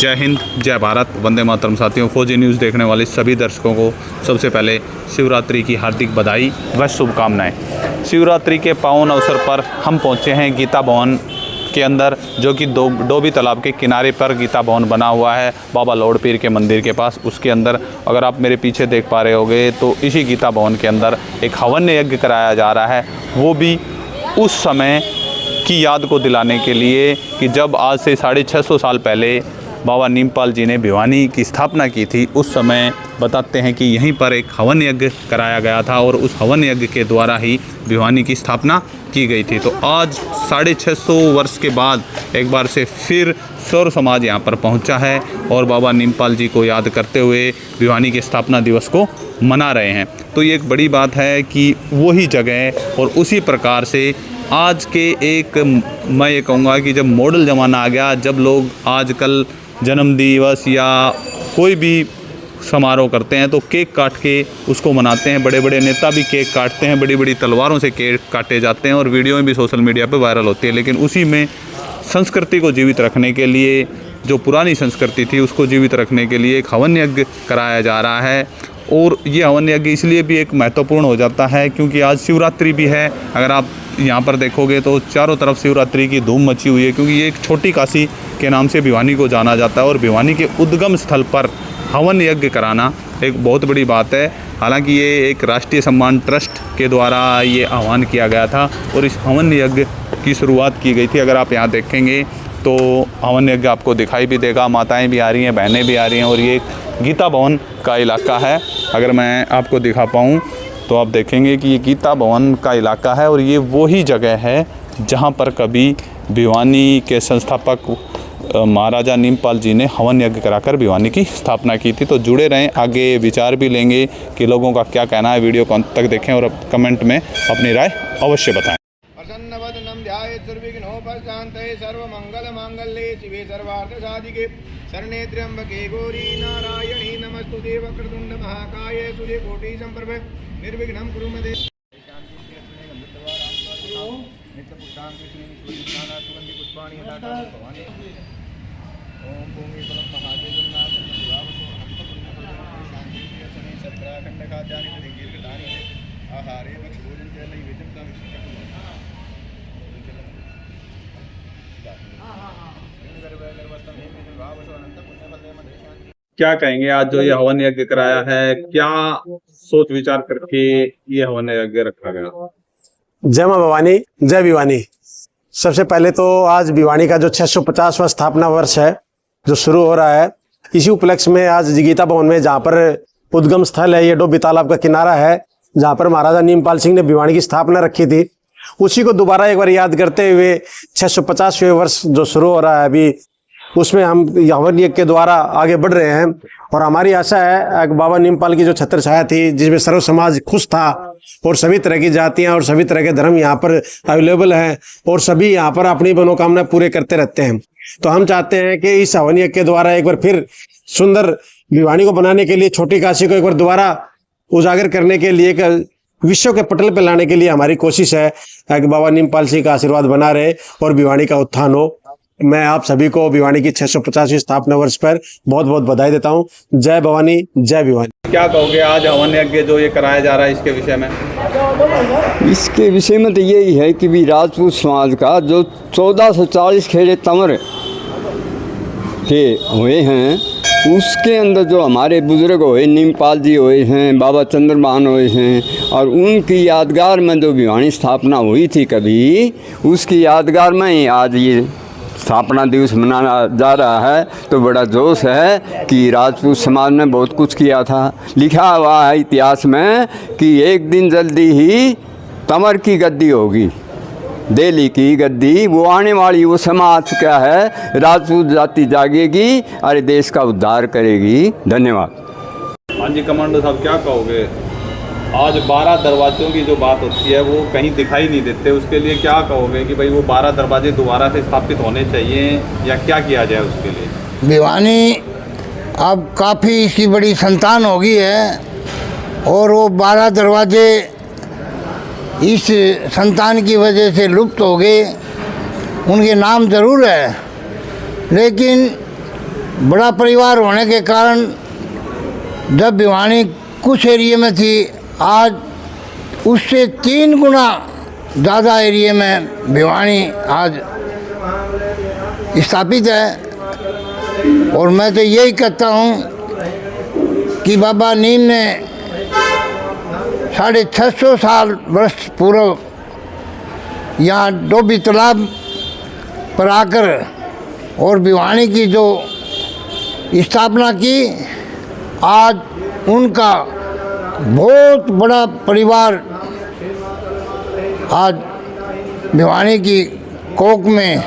जय हिंद, जय भारत, वंदे मातरम। साथियों, फौजी न्यूज़ देखने वाले सभी दर्शकों को सबसे पहले शिवरात्रि की हार्दिक बधाई व शुभकामनाएं। शिवरात्रि के पावन अवसर पर हम पहुंचे हैं गीता भवन के अंदर, जो कि डोभी तालाब के किनारे पर गीता भवन बना हुआ है बाबा लौड़ पीर के मंदिर के पास। उसके अंदर अगर आप मेरे पीछे देख पा रहे होंगे तो इसी गीता भवन के अंदर एक हवन यज्ञ कराया जा रहा है, वो भी उस समय की याद को दिलाने के लिए कि जब आज से 650 साल पहले बाबा नीमपाल जी ने भिवानी की स्थापना की थी। उस समय बताते हैं कि यहीं पर एक हवन यज्ञ कराया गया था और उस हवन यज्ञ के द्वारा ही भिवानी की स्थापना की गई थी। तो आज 650 वर्ष के बाद एक बार से फिर सौर समाज यहाँ पर पहुँचा है और बाबा नीमपाल जी को याद करते हुए भिवानी के स्थापना दिवस को मना रहे हैं। तो ये एक बड़ी बात है कि वही जगह और उसी प्रकार से आज के एक, मैं ये कहूँगा कि जब मॉडल ज़माना आ गया, जब लोग आजकल जन्मदिवस या कोई भी समारोह करते हैं तो केक काट के उसको मनाते हैं। बड़े बड़े नेता भी केक काटते हैं, बड़ी बड़ी तलवारों से केक काटे जाते हैं और वीडियो में भी सोशल मीडिया पे वायरल होती है। लेकिन उसी में संस्कृति को जीवित रखने के लिए, जो पुरानी संस्कृति थी उसको जीवित रखने के लिए एक हवन यज्ञ कराया जा रहा है। और ये हवन यज्ञ इसलिए भी एक महत्वपूर्ण हो जाता है क्योंकि आज शिवरात्रि भी है। अगर आप यहाँ पर देखोगे तो चारों तरफ शिवरात्रि की धूम मची हुई है, क्योंकि ये एक छोटी काशी के नाम से भिवानी को जाना जाता है और भिवानी के उद्गम स्थल पर हवन यज्ञ कराना एक बहुत बड़ी बात है। हालांकि ये एक राष्ट्रीय सम्मान ट्रस्ट के द्वारा ये आह्वान किया गया था और इस हवन यज्ञ की शुरुआत की गई थी। अगर आप यहाँ देखेंगे तो हवन यज्ञ आपको दिखाई भी देगा, माताएं भी आ रही हैं, बहनें भी आ रही हैं और ये गीता भवन का इलाका है। अगर मैं आपको दिखा पाऊँ तो आप देखेंगे कि ये गीता भवन का इलाका है और ये वही जगह है जहाँ पर कभी भिवानी के संस्थापक महाराजा नीमपाल जी ने हवन यज्ञ कराकर भिवानी की स्थापना की थी। तो जुड़े रहें, आगे विचार भी लेंगे कि लोगों का क्या कहना है। वीडियो को अंत तक देखें और कमेंट में अपनी राय अवश्य बताएं। प्रसन्नवदनं ध्यायेत् सर्वविघ्नोपशान्तये सर्वमङ्गलमाङ्गल्ये शिवे सर्वार्थसाधिके शरणे त्र्यम्बके गौरी नारायणी नमस्तुते वक्रतुण्ड महाकाये सूर्यकोटि सम्प्रभ निर्विघ्नं कुरु मे देव। ओम भूमि बलम महादेव नाथ शिवावसो खंड खाद्यानि दीर्घदानि आहारे भोजन जल विजम क्या कहेंगे, आज जो ये हवन यज्ञ कराया है, क्या सोच विचार करके ये हवन यज्ञ रखा गया? जय मां भवानी, जय भिवानी। सबसे पहले तो आज भिवानी का जो 650वां स्थापना वर्ष है जो शुरू हो रहा है, इसी उपलक्ष्य में आज गीता भवन में, जहाँ पर उद्गम स्थल है, ये डोभी तालाब का किनारा है, जहाँ पर महाराजा नीमपाल सिंह ने भिवानी की स्थापना रखी थी, उसी को दोबारा एक बार याद करते हुए 650वें वर्ष जो शुरू हो रहा है अभी, उसमें हम हवन यज्ञ के द्वारा आगे बढ़ रहे हैं। और हमारी आशा है बाबा नीमपाल की जो छत्र छाया थी, जिसमें सर्व समाज खुश था और सभी तरह की जातियां और सभी तरह के धर्म यहाँ पर अवेलेबल हैं और सभी यहाँ पर अपनी मनोकामना पूरे करते रहते हैं। तो हम चाहते हैं कि इस हवन यज्ञ के द्वारा एक बार फिर सुंदर भिवानी को बनाने के लिए, छोटी काशी को एक बार दोबारा उजागर करने के लिए, एक विश्व के पटल पर लाने के लिए हमारी कोशिश है कि बाबा नीमपाल सिंह का आशीर्वाद बना रहे और भिवानी का उत्थान हो। मैं आप सभी को भिवानी की 650वीं स्थापना वर्ष पर बहुत बहुत बधाई देता हूं। जय भवानी, जय भिवानी। क्या कहोगे आज हवन यज्ञ जो ये कराया जा रहा है इसके विषय में? इसके विषय में तो यही है कि भी राजपूत समाज का जो 1440 खेड़े तंवर के हुए हैं, उसके अंदर जो हमारे बुजुर्ग हुए, नीमपाल जी हुए हैं, बाबा चंद्रभान हुए हैं, और उनकी यादगार में जो भिवानी स्थापना हुई थी कभी, उसकी यादगार में ही आज ये स्थापना दिवस मनाया जा रहा है। तो बड़ा जोश है कि राजपूत समाज ने बहुत कुछ किया था। लिखा हुआ है इतिहास में कि एक दिन जल्दी ही तंवर की गद्दी होगी, दिल्ली की गद्दी, वो आने वाली वो समाज क्या है, राजपूत जाति जागेगी और देश का उद्धार करेगी। धन्यवाद। हाँ जी कमांडो साहब, क्या कहोगे? आज 12 दरवाज़ों की जो बात होती है वो कहीं दिखाई नहीं देते, उसके लिए क्या कहोगे कि भाई वो 12 दरवाजे दोबारा से स्थापित होने चाहिए या क्या किया जाए उसके लिए? भिवानी अब काफ़ी इसकी बड़ी संतान हो गई है और वो 12 दरवाजे इस संतान की वजह से लुप्त हो गए। उनके नाम ज़रूर है लेकिन बड़ा परिवार होने के कारण जब भिवानी कुछ एरिया में थी, आज उससे 3 गुना ज़्यादा एरिया में भिवानी आज स्थापित है। और मैं तो यही कहता हूँ कि बाबा नीम ने 650 साल वर्ष पूर्व यहाँ डोबी तालाब पर आकर और भिवानी की जो स्थापना की, आज उनका बहुत बड़ा परिवार आज भिवानी की कोक में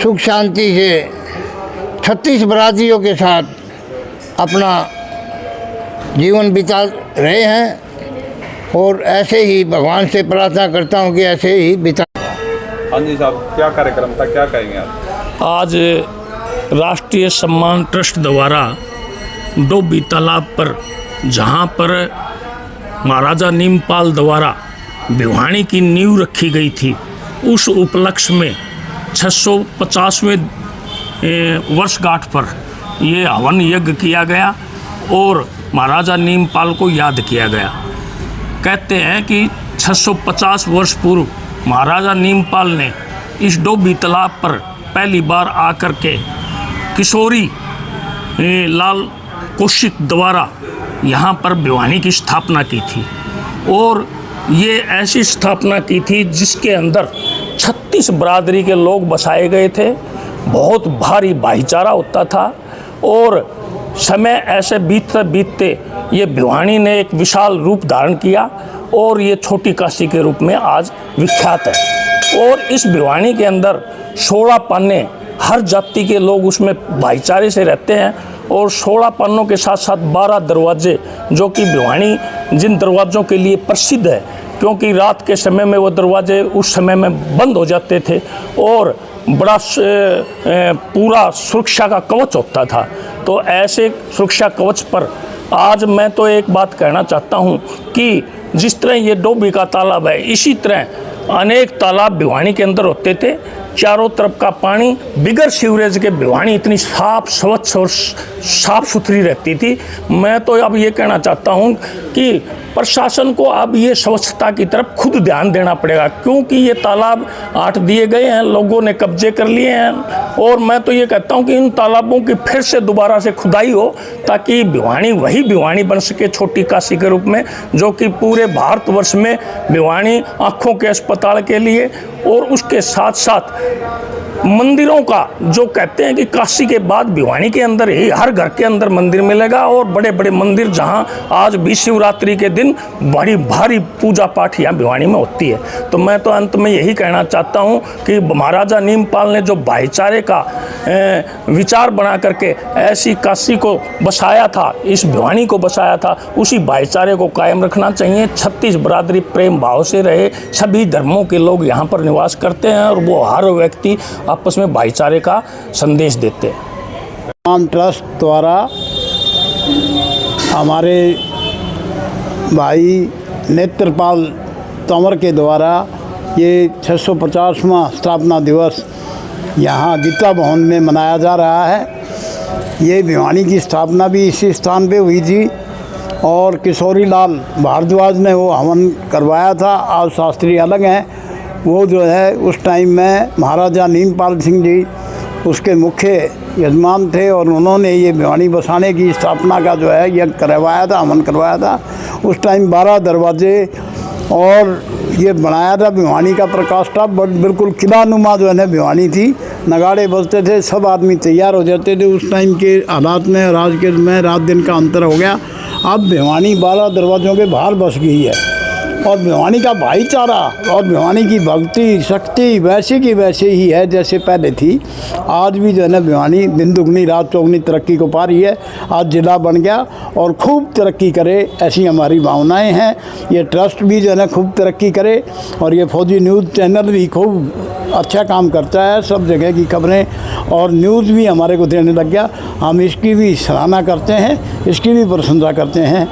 सुख शांति से 36 बरादरियों के साथ अपना जीवन बिता रहे हैं। और ऐसे ही भगवान से प्रार्थना करता हूँ कि ऐसे ही बिता। हाँ जी साहब, क्या कार्यक्रम था, क्या कहेंगे आप? आज राष्ट्रीय सम्मान ट्रस्ट द्वारा डोबी तालाब पर, जहाँ पर महाराजा नीमपाल द्वारा भिवानी की नींव रखी गई थी, उस उपलक्ष्य में 650वें वर्षगांठ पर ये हवन यज्ञ किया गया और महाराजा नीमपाल को याद किया गया। कहते हैं कि 650 वर्ष पूर्व महाराजा नीमपाल ने इस डोबी तालाब पर पहली बार आकर के किशोरी लाल कौशिक द्वारा यहाँ पर भिवानी की स्थापना की थी। और ये ऐसी स्थापना की थी जिसके अंदर 36 बरादरी के लोग बसाए गए थे। बहुत भारी भाईचारा होता था और समय ऐसे बीतते बीतते ये भिवानी ने एक विशाल रूप धारण किया और ये छोटी काशी के रूप में आज विख्यात है। और इस भिवानी के अंदर 16 पाने, हर जाति के लोग उसमें भाईचारे से रहते हैं। और 16 पन्नों के साथ साथ 12 दरवाजे, जो कि भिवानी जिन दरवाज़ों के लिए प्रसिद्ध है, क्योंकि रात के समय में वो दरवाजे उस समय में बंद हो जाते थे और बड़ा पूरा सुरक्षा का कवच होता था। तो ऐसे सुरक्षा कवच पर आज मैं तो एक बात कहना चाहता हूँ कि जिस तरह ये डोबी का तालाब है, इसी तरह अनेक तालाब भिवानी के अंदर होते थे। चारों तरफ का पानी बिगर सीवरेज के भिवानी इतनी साफ स्वच्छ और साफ सुथरी रहती थी। मैं तो अब ये कहना चाहता हूँ कि प्रशासन को अब ये स्वच्छता की तरफ खुद ध्यान देना पड़ेगा, क्योंकि ये तालाब 8 दिए गए हैं, लोगों ने कब्जे कर लिए हैं। और मैं तो ये कहता हूँ कि इन तालाबों की फिर से दोबारा से खुदाई हो, ताकि भिवानी वही भिवानी बन सके छोटी काशी के रूप में, जो कि पूरे भारतवर्ष में भिवानी आँखों के अस्पताल के लिए और उसके साथ साथ मंदिरों का, जो कहते हैं कि काशी के बाद भिवानी के अंदर ही हर घर के अंदर मंदिर मिलेगा। और बड़े बड़े मंदिर, जहां आज भी शिवरात्रि के दिन बड़ी भारी पूजा पाठ यहाँ भिवानी में होती है। तो मैं तो अंत में यही कहना चाहता हूँ कि महाराजा नीमपाल ने जो भाईचारे का विचार बना करके ऐसी काशी को बसाया था, इस भिवानी को बसाया था, उसी भाईचारे को कायम रखना चाहिए। 36 बरादरी प्रेम भाव से रहे, सभी धर्मों के लोग यहाँ पर निवास करते हैं और वो हर व्यक्ति आपस में भाईचारे का संदेश देते हैं। सम्मान ट्रस्ट द्वारा हमारे भाई नेत्रपाल तंवर के द्वारा ये 650वां स्थापना दिवस यहाँ गीता भवन में मनाया जा रहा है। ये भिवानी की स्थापना भी इसी स्थान पे हुई थी और किशोरी लाल भारद्वाज ने वो हवन करवाया था। आज शास्त्री अलग हैं, वो जो है उस टाइम में महाराजा नीमपाल सिंह जी उसके मुख्य यजमान थे और उन्होंने ये भिवानी बसाने की स्थापना का जो है यज्ञ करवाया था, हवन करवाया था। उस टाइम 12 दरवाजे और ये बनाया था भिवानी का प्रकाष्ठा, बट बिल्कुल किलानुमा जो है ना भिवानी थी। नगाड़े बजते थे, सब आदमी तैयार हो जाते थे। उस टाइम के हालात में और आज के में रात दिन का अंतर हो गया। अब भिवानी 12 दरवाज़ों के बाहर बस गई है और भिवानी का भाईचारा और भिवानी की भक्ति शक्ति वैसे की वैसे ही है जैसे पहले थी। आज भी जो है ना भिवानी दिन दुगनी रात चौगनी तरक्की को पा रही है। आज जिला बन गया और खूब तरक्की करे, ऐसी हमारी भावनाएं हैं। ये ट्रस्ट भी जो है ना खूब तरक्की करे और ये फौजी न्यूज़ चैनल भी खूब अच्छा काम करता है, सब जगह की खबरें और न्यूज़ भी हमारे को देने लग गया। हम इसकी भी सराहना करते हैं, इसकी भी प्रशंसा करते हैं।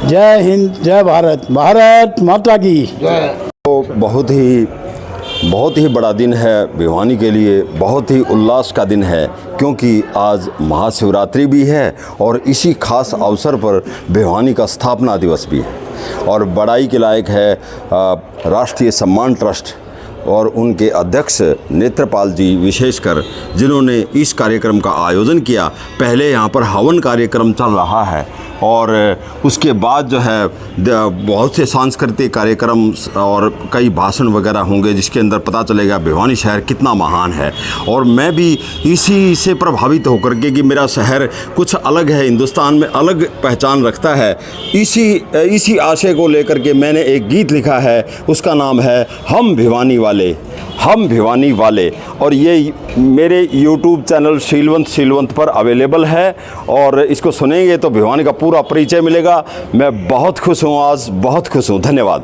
जय हिंद, जय भारत, भारत माता की। तो बहुत ही बहुत ही बड़ा दिन है भिवानी के लिए, बहुत ही उल्लास का दिन है क्योंकि आज महाशिवरात्रि भी है और इसी खास अवसर पर भिवानी का स्थापना दिवस भी है। और बड़ाई के लायक है राष्ट्रीय सम्मान ट्रस्ट और उनके अध्यक्ष नेत्रपाल जी विशेषकर, जिन्होंने इस कार्यक्रम का आयोजन किया। पहले यहाँ पर हवन कार्यक्रम चल रहा है और उसके बाद जो है बहुत से सांस्कृतिक कार्यक्रम और कई भाषण वगैरह होंगे, जिसके अंदर पता चलेगा भिवानी शहर कितना महान है। और मैं भी इसी से प्रभावित होकर के कि मेरा शहर कुछ अलग है, हिंदुस्तान में अलग पहचान रखता है, इसी आशय को लेकर के मैंने एक गीत लिखा है। उसका नाम है हम भिवानी वाले, हम भिवानी वाले। और ये मेरे YouTube चैनल शीलवंत पर अवेलेबल है और इसको सुनेंगे तो भिवानी का पूरा परिचय मिलेगा। मैं बहुत खुश हूँ, आज बहुत खुश हूँ। धन्यवाद।